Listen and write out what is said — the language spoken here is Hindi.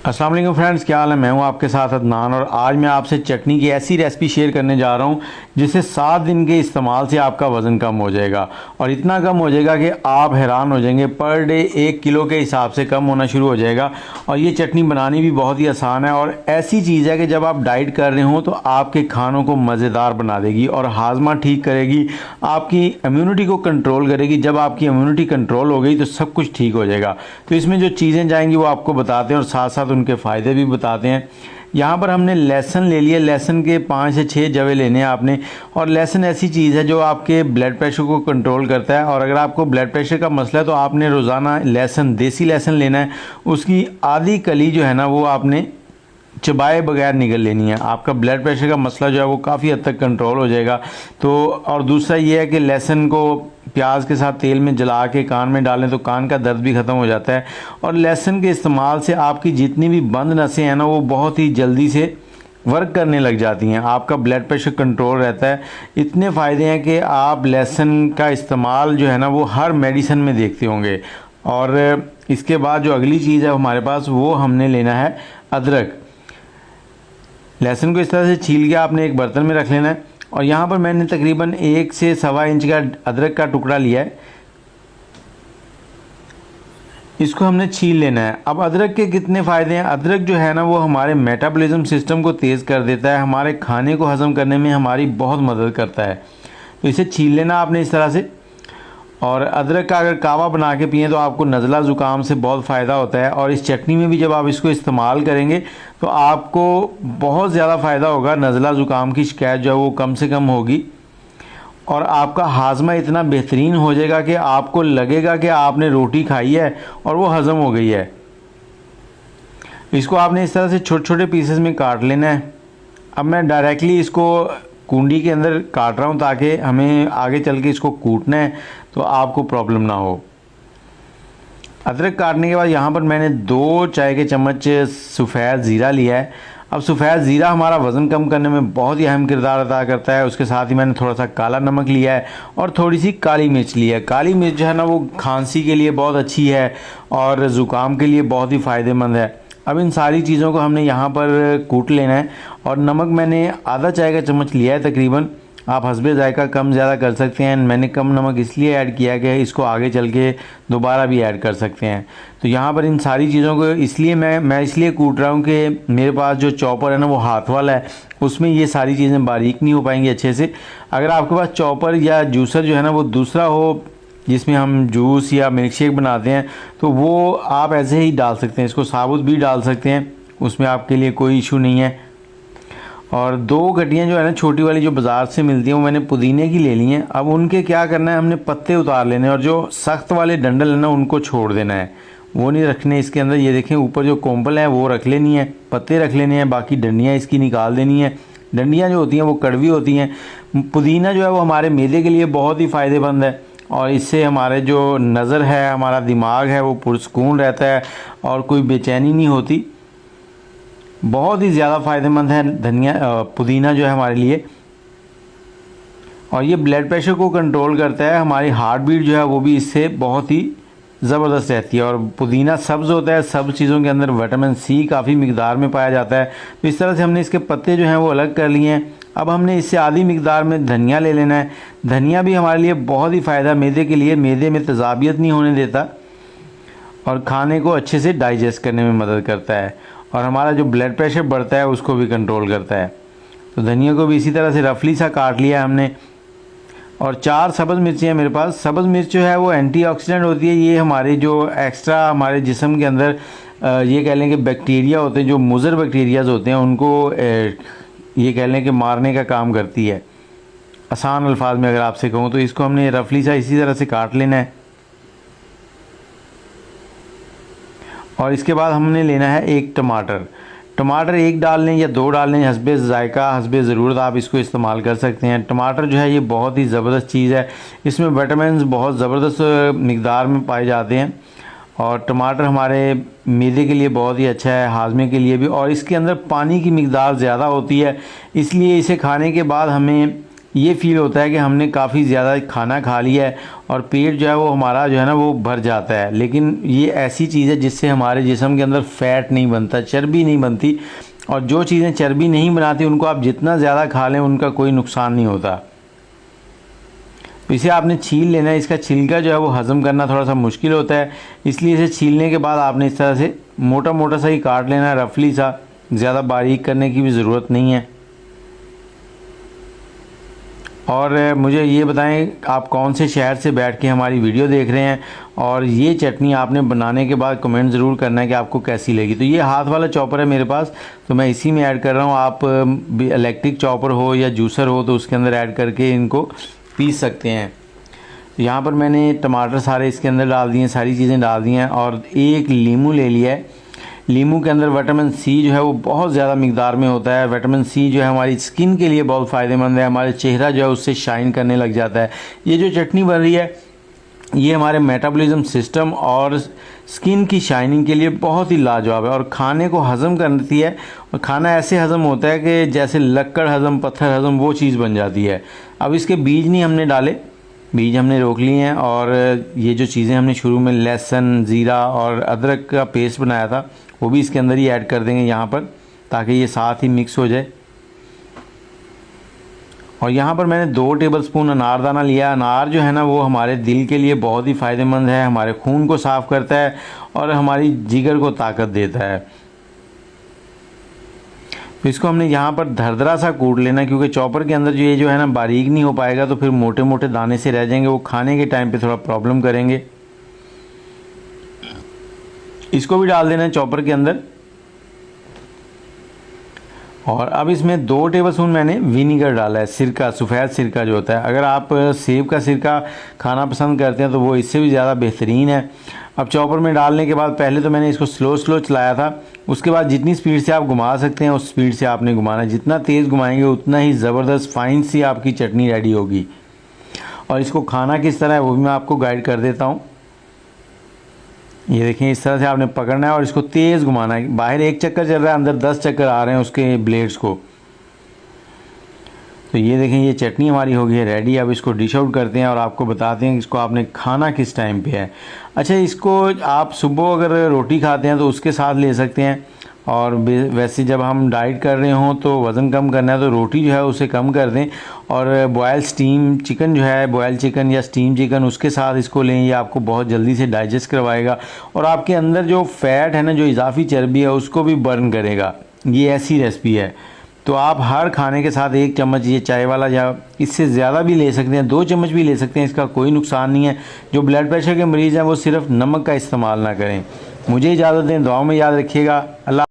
अस्सलाम वालेकुम फ्रेंड्स, क्या हाल है। मैं हूं आपके साथ अदनान और आज मैं आपसे चटनी की ऐसी रेसिपी शेयर करने जा रहा हूं जिससे 7 दिन के इस्तेमाल से आपका वज़न कम हो जाएगा और इतना कम हो जाएगा कि आप हैरान हो जाएंगे। पर डे 1 किलो के हिसाब से कम होना शुरू हो जाएगा। और ये चटनी बनानी भी बहुत ही आसान है और ऐसी चीज़ है कि जब आप डाइट कर रहे हो तो आपके खानों को मज़ेदार बना देगी और हाजमा ठीक करेगी, आपकी इम्यूनिटी को कंट्रोल करेगी। जब आपकी इम्यूनिटी कंट्रोल हो गई तो सब कुछ ठीक हो जाएगा। तो इसमें जो चीज़ें जाएंगी वो आपको बताते हैं और साथ साथ उनके फ़ायदे भी बताते हैं। यहाँ पर हमने लहसुन ले लिया, लहसुन के 5 से 6 जवे लेने हैं आपने। और लहसुन ऐसी चीज़ है जो आपके ब्लड प्रेशर को कंट्रोल करता है और अगर आपको ब्लड प्रेशर का मसला है तो आपने रोज़ाना लहसुन, देसी लहसुन लेना है। उसकी आधी कली जो है ना वो आपने चबाए बगैर निगल लेनी है। आपका ब्लड प्रेशर का मसला जो है वो काफ़ी हद तक कंट्रोल हो जाएगा। तो और दूसरा ये है कि लहसुन को प्याज के साथ तेल में जला के कान में डालें तो कान का दर्द भी ख़त्म हो जाता है। और लहसुन के इस्तेमाल से आपकी जितनी भी बंद नसें हैं ना वो बहुत ही जल्दी से वर्क करने लग जाती हैं। आपका ब्लड प्रेशर कंट्रोल रहता है। इतने फ़ायदे हैं कि आप लहसुन का इस्तेमाल जो है ना वो हर मेडिसिन में देखते होंगे। और इसके बाद जो अगली चीज़ है हमारे पास वो हमने लेना है अदरक। लहसुन को इस तरह से छील के आपने एक बर्तन में रख लेना है और यहाँ पर मैंने तकरीबन 1 से सवा इंच का अदरक का टुकड़ा लिया है। इसको हमने छील लेना है। अब अदरक के कितने फ़ायदे हैं। अदरक जो है ना वो हमारे मेटाबॉलिज्म सिस्टम को तेज़ कर देता है, हमारे खाने को हज़म करने में हमारी बहुत मदद करता है। तो इसे छील लेना आपने इस तरह से। और अदरक का अगर कावा बना के पिएँ तो आपको नज़ला ज़ुकाम से बहुत फ़ायदा होता है। और इस चटनी में भी जब आप इसको इस्तेमाल करेंगे तो आपको बहुत ज़्यादा फ़ायदा होगा। नज़ला ज़ुकाम की शिकायत जो है वो कम से कम होगी और आपका हाजमा इतना बेहतरीन हो जाएगा कि आपको लगेगा कि आपने रोटी खाई है और वो हज़म हो गई है। इसको आपने इस तरह से छोटे छोटे पीसेस में काट लेना है। अब मैं डायरेक्टली इसको कुंडी के अंदर काट रहा हूँ ताकि हमें आगे चल के इसको कूटना है तो आपको प्रॉब्लम ना हो। अदरक काटने के बाद यहाँ पर मैंने 2 चाय के चम्मच सफ़ेद ज़ीरा लिया है। अब सफ़ेद ज़ीरा हमारा वज़न कम करने में बहुत ही अहम किरदार अदा करता है। उसके साथ ही मैंने थोड़ा सा काला नमक लिया है और थोड़ी सी काली मिर्च ली है। काली मिर्च जो है ना वो खांसी के लिए बहुत अच्छी है और ज़ुकाम के लिए बहुत ही फ़ायदेमंद है। अब इन सारी चीज़ों को हमने यहाँ पर कूट लेना है। और नमक मैंने आधा चाय का चम्मच लिया है तकरीबन। आप हस्बे जायका कम ज़्यादा कर सकते हैं। मैंने कम नमक इसलिए ऐड किया कि इसको आगे चल के दोबारा भी ऐड कर सकते हैं। तो यहाँ पर इन सारी चीज़ों को इसलिए मैं इसलिए कूट रहा हूँ कि मेरे पास जो चॉपर है ना वो हाथ वाला है, उसमें ये सारी चीज़ें बारीक नहीं हो पाएंगी अच्छे से। अगर आपके पास चॉपर या जूसर जो है ना वो दूसरा हो जिसमें हम जूस या मिल्क शेक बनाते हैं तो वो आप ऐसे ही डाल सकते हैं। इसको साबुत भी डाल सकते हैं, उसमें आपके लिए कोई इशू नहीं है। और 2 गड्डियाँ जो है ना छोटी वाली जो बाज़ार से मिलती हैं वो मैंने पुदीने की ले ली हैं। अब उनके क्या करना है, हमने पत्ते उतार लेने और जो सख्त वाले डंडल है ना उनको छोड़ देना है, वो नहीं रखने इसके अंदर। ये देखें ऊपर जो कोम्पल है वो रख लेनी है, पत्ते रख लेने हैं, बाकी डंडियाँ इसकी निकाल देनी है। डंडियाँ जो होती हैं वो कड़वी होती हैं। पुदीना जो है वो हमारे मैदे के लिए बहुत ही फ़ायदेमंद है और इससे हमारे जो नज़र है, हमारा दिमाग है वो पुरसकून रहता है और कोई बेचैनी नहीं होती। बहुत ही ज़्यादा फ़ायदेमंद है पुदीना जो है हमारे लिए। और ये ब्लड प्रेशर को कंट्रोल करता है। हमारी हार्ट बीट जो है वो भी इससे बहुत ही ज़बरदस्त रहती है। और पुदीना सब्ज़ होता है, सब चीज़ों के अंदर विटामिन सी काफ़ी मिकदार में पाया जाता है। तो इस तरह से हमने इसके पत्ते जो हैं वो अलग कर लिए हैं। अब हमने इससे आधी मिकदार में धनिया ले लेना है। धनिया भी हमारे लिए बहुत ही फ़ायदा मैदे के लिए, मैदे में तेज़ाबियत नहीं होने देता और खाने को अच्छे से डाइजेस्ट करने में मदद करता है और हमारा जो ब्लड प्रेशर बढ़ता है उसको भी कंट्रोल करता है। तो धनिया को भी इसी तरह से रफली सा काट लिया हमने। और 4 सब्ज़ मिर्ची हैं मेरे पास। सब्ज़ मिर्च जो है वो एंटीऑक्सीडेंट होती है। ये हमारे जो एक्स्ट्रा हमारे जिस्म के अंदर ये कह लें कि बैक्टीरिया होते हैं, जो मुज़र बैक्टीरियाज़ होते हैं उनको ये कह लें कि मारने का काम करती है, आसान अल्फाज में अगर आपसे कहूँ तो। इसको हमने रफली सा इसी तरह से काट लेना है। और इसके बाद हमने लेना है 1 टमाटर। टमाटर 1 डाल लें या 2 डाल लें, हस्बे ज़ायका हस्बे ज़रूरत आप इसको इस्तेमाल कर सकते हैं। टमाटर जो है ये बहुत ही ज़बरदस्त चीज़ है। इसमें विटामिन्स बहुत ज़बरदस्त मिकदार में पाए जाते हैं और टमाटर हमारे मैदे के लिए बहुत ही अच्छा है, हाजमे के लिए भी। और इसके अंदर पानी की मिकदार ज़्यादा होती है, इसलिए इसे खाने के बाद हमें ये फील होता है कि हमने काफ़ी ज़्यादा खाना खा लिया है और पेट जो है वो हमारा जो है ना वो भर जाता है। लेकिन ये ऐसी चीज़ है जिससे हमारे जिस्म के अंदर फ़ैट नहीं बनता, चर्बी नहीं बनती, और जो चीज़ें चर्बी नहीं बनाती उनको आप जितना ज़्यादा खा लें उनका कोई नुकसान नहीं होता। तो इसे आपने छील लेना है। इसका छिलका जो है वो हज़म करना थोड़ा सा मुश्किल होता है, इसलिए इसे छीलने के बाद आपने इस तरह से मोटा मोटा सा ही काट लेना है, रफली सा, ज़्यादा बारीक करने की भी ज़रूरत नहीं है। और मुझे ये बताएं आप कौन से शहर से बैठ के हमारी वीडियो देख रहे हैं, और ये चटनी आपने बनाने के बाद कमेंट ज़रूर करना है कि आपको कैसी लगी। तो ये हाथ वाला चॉपर है मेरे पास, तो मैं इसी में ऐड कर रहा हूँ। आप इलेक्ट्रिक चॉपर हो या जूसर हो तो उसके अंदर ऐड करके इनको पीस सकते हैं। यहाँ पर मैंने टमाटर सारे इसके अंदर डाल दिए, सारी चीज़ें डाल दी हैं, और एक लीमू ले लिया है। लीमू के अंदर विटामिन सी जो है वो बहुत ज़्यादा मिकदार में होता है। विटामिन सी जो है हमारी स्किन के लिए बहुत फ़ायदेमंद है, हमारे चेहरा जो है उससे शाइन करने लग जाता है। ये जो चटनी बन रही है ये हमारे मेटाबॉलिज्म सिस्टम और स्किन की शाइनिंग के लिए बहुत ही लाजवाब है, और खाने को हज़म करती है। और खाना ऐसे हज़म होता है कि जैसे लक्कड़ हज़म, पत्थर हज़म, वो चीज़ बन जाती है। अब इसके बीज नहीं हमने डाले, बीज हमने रोक लिए हैं। और ये जो चीज़ें हमने शुरू में लहसुन, ज़ीरा और अदरक का पेस्ट बनाया था वो भी इसके अंदर ही ऐड कर देंगे यहाँ पर, ताकि ये साथ ही मिक्स हो जाए। और यहाँ पर मैंने 2 टेबलस्पून अनारदाना लिया। अनार जो है ना वो हमारे दिल के लिए बहुत ही फ़ायदेमंद है, हमारे खून को साफ़ करता है और हमारी जिगर को ताकत देता है। तो इसको हमने यहाँ पर दरदरा सा कूट लेना, क्योंकि चॉपर के अंदर जो ये जो है ना बारीक नहीं हो पाएगा, तो फिर मोटे मोटे दाने से रह जाएंगे, वो खाने के टाइम पे थोड़ा प्रॉब्लम करेंगे। इसको भी डाल देना है चॉपर के अंदर। और अब इसमें 2 टेबलस्पून मैंने विनीगर डाला है, सिरका, सफ़ेद सिरका जो होता है। अगर आप सेब का सिरका खाना पसंद करते हैं तो वो इससे भी ज़्यादा बेहतरीन है। अब चॉपर में डालने के बाद पहले तो मैंने इसको स्लो स्लो चलाया था, उसके बाद जितनी स्पीड से आप घुमा सकते हैं उस स्पीड से आपने घुमाना है। जितना तेज़ घुमाएंगे उतना ही ज़बरदस्त फाइन सी आपकी चटनी रेडी होगी। और इसको खाना किस तरह है वो भी मैं आपको गाइड कर देता हूँ। ये देखें, इस तरह से आपने पकड़ना है और इसको तेज़ घुमाना है। बाहर 1 चक्कर चल रहा है, अंदर 10 चक्कर आ रहे हैं उसके ब्लेड्स को। तो ये देखें, ये चटनी हमारी हो गई है रेडी। अब इसको डिश आउट करते हैं और आपको बताते हैं कि इसको आपने खाना किस टाइम पे है। अच्छा, इसको आप सुबह अगर रोटी खाते हैं तो उसके साथ ले सकते हैं, और वैसे जब हम डाइट कर रहे हों तो वज़न कम करना है तो रोटी जो है उसे कम कर दें, और बॉयल स्टीम चिकन जो है, बॉयल चिकन या स्टीम चिकन, उसके साथ इसको लें। ये आपको बहुत जल्दी से डाइजेस्ट करवाएगा और आपके अंदर जो फ़ैट है ना, जो इजाफी चर्बी है, उसको भी बर्न करेगा। ये ऐसी रेसिपी है। तो आप हर खाने के साथ 1 चम्मच ये चाय वाला, या इससे ज़्यादा भी ले सकते हैं, 2 चम्मच भी ले सकते हैं, इसका कोई नुकसान नहीं है। जो ब्लड प्रेशर के मरीज़ हैं वो सिर्फ नमक का इस्तेमाल ना करें। मुझे इजाज़त दें, दुआओं में याद रखिएगा। अल्लाह।